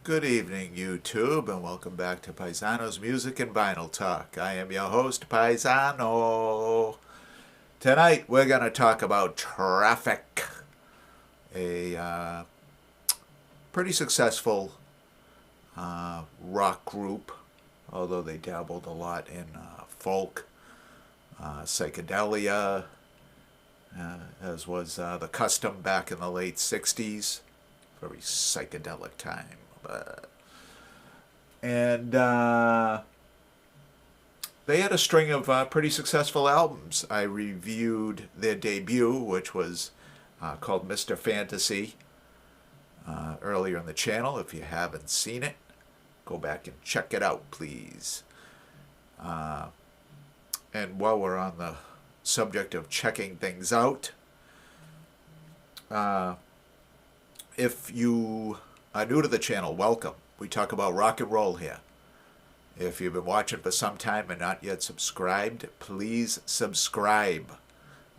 Good evening, YouTube, and welcome back to Paisano's Music and Vinyl Talk. I am your host, Paisano. Tonight, we're going to talk about Traffic, a pretty successful rock group, although they dabbled a lot in folk, psychedelia, as was the custom back in the late 60s. Very psychedelic time. And they had a string of pretty successful albums. I reviewed their debut, which was called Mr. Fantasy, earlier in the channel. If you haven't seen it, go back and check it out, please. And while we're on the subject of checking things out, if you are new to the channel, welcome. We talk about rock and roll here. If you've been watching for some time and not yet subscribed, please subscribe.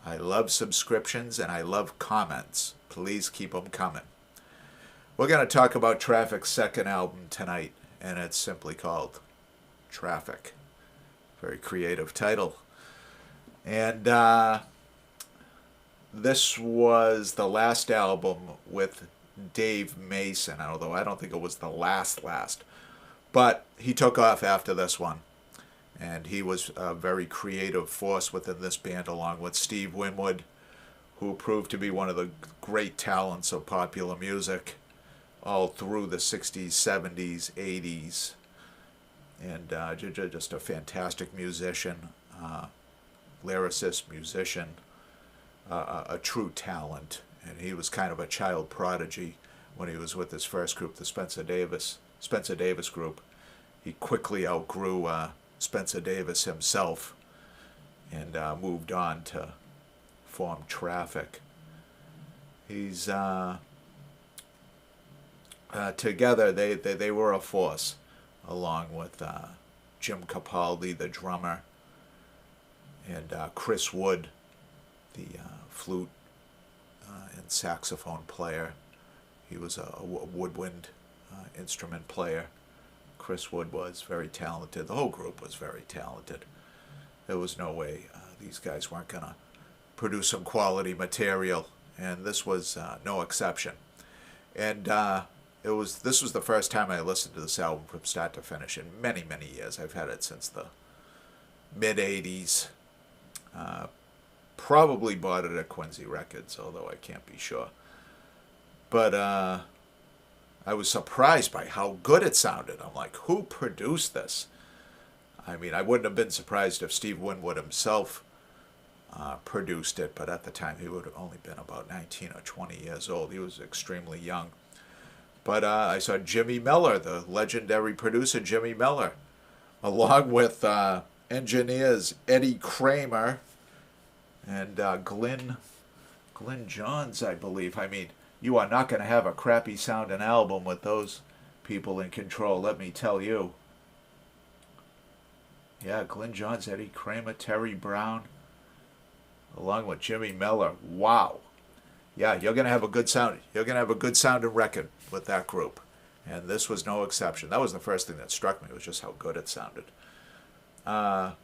I love subscriptions and I love comments. Please keep them coming. We're going to talk about Traffic's second album tonight, and it's simply called Traffic. Very creative title. And this was the last album with Dave Mason, although I don't think it was the last. But he took off after this one. And he was a very creative force within this band, along with Steve Winwood, who proved to be one of the great talents of popular music all through the 60s, 70s, 80s. And just a fantastic musician, lyricist, musician, a true talent. And he was kind of a child prodigy when he was with his first group, the Spencer Davis group. He quickly outgrew Spencer Davis himself and moved on to form Traffic. He's together they were a force, along with Jim Capaldi, the drummer, and Chris Wood, the flute and saxophone player. He was a woodwind instrument player. Chris Wood was very talented. The whole group was very talented. There was no way these guys weren't going to produce some quality material, and this was no exception. And this was the first time I listened to this album from start to finish in many, many years. I've had it since the mid-'80s. Probably bought it at Quincy Records, although I can't be sure. But I was surprised by how good it sounded. I'm like, who produced this? I mean, I wouldn't have been surprised if Steve Winwood himself produced it, but at the time he would have only been about 19 or 20 years old. He was extremely young. But I saw Jimmy Miller, the legendary producer Jimmy Miller, along with engineers Eddie Kramer and Glyn Johns, I believe. I mean, you are not going to have a crappy sounding album with those people in control, let me tell you. Yeah, Glyn Johns, Eddie Kramer, Terry Brown, along with Jimmy Miller. Wow. Yeah, you're going to have a good sound. You're going to have a good sounding record with that group. And this was no exception. That was the first thing that struck me, was just how good it sounded. The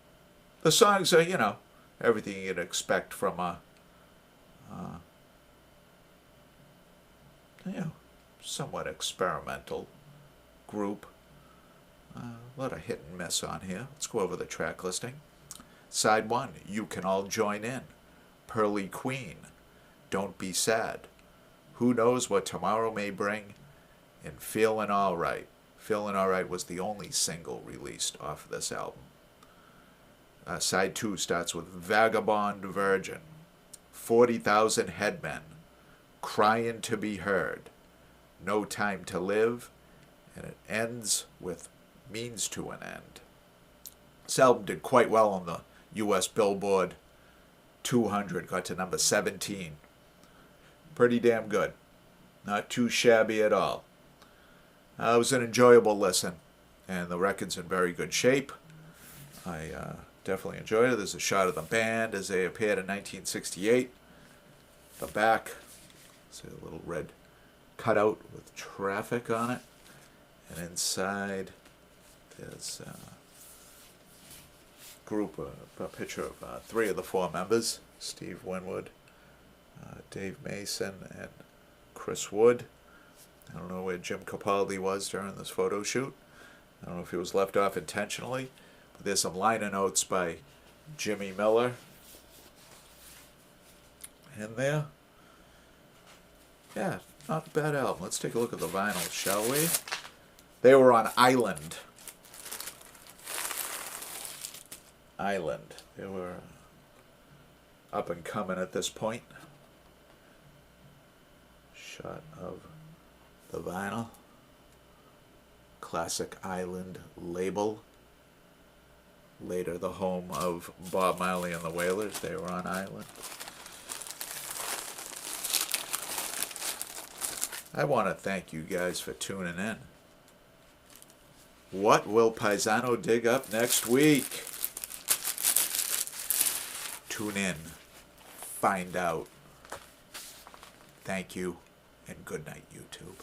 songs are, everything you'd expect from a somewhat experimental group. A lot of hit and miss on here. Let's go over the track listing. Side 1, You Can All Join In. Pearly Queen, Don't Be Sad. Who Knows What Tomorrow May Bring. And Feelin' Alright. Feelin' Alright was the only single released off of this album. Side 2 starts with Vagabond Virgin, 40,000 Headmen, Crying to Be Heard, No Time to Live, and it ends with Means to an End. This album did quite well on the U.S. Billboard 200, got to number 17. Pretty damn good. Not too shabby at all. It was an enjoyable listen, and the record's in very good shape. I definitely enjoyed it. There's a shot of the band as they appeared in 1968. The back, see a little red cutout with Traffic on it. And inside there's a picture of 3 of the 4 members: Steve Winwood, Dave Mason, and Chris Wood. I don't know where Jim Capaldi was during this photo shoot. I don't know if he was left off intentionally. But there's some liner notes by Jimmy Miller in there. Yeah, not a bad album. Let's take a look at the vinyl, shall we? They were on Island. Island. They were up and coming at this point. Shot of the vinyl. Classic Island label. Later the home of Bob Marley and the Wailers. They were on Island. I want to thank you guys for tuning in. What will Paisano dig up next week? Tune in. Find out. Thank you, and good night, YouTube.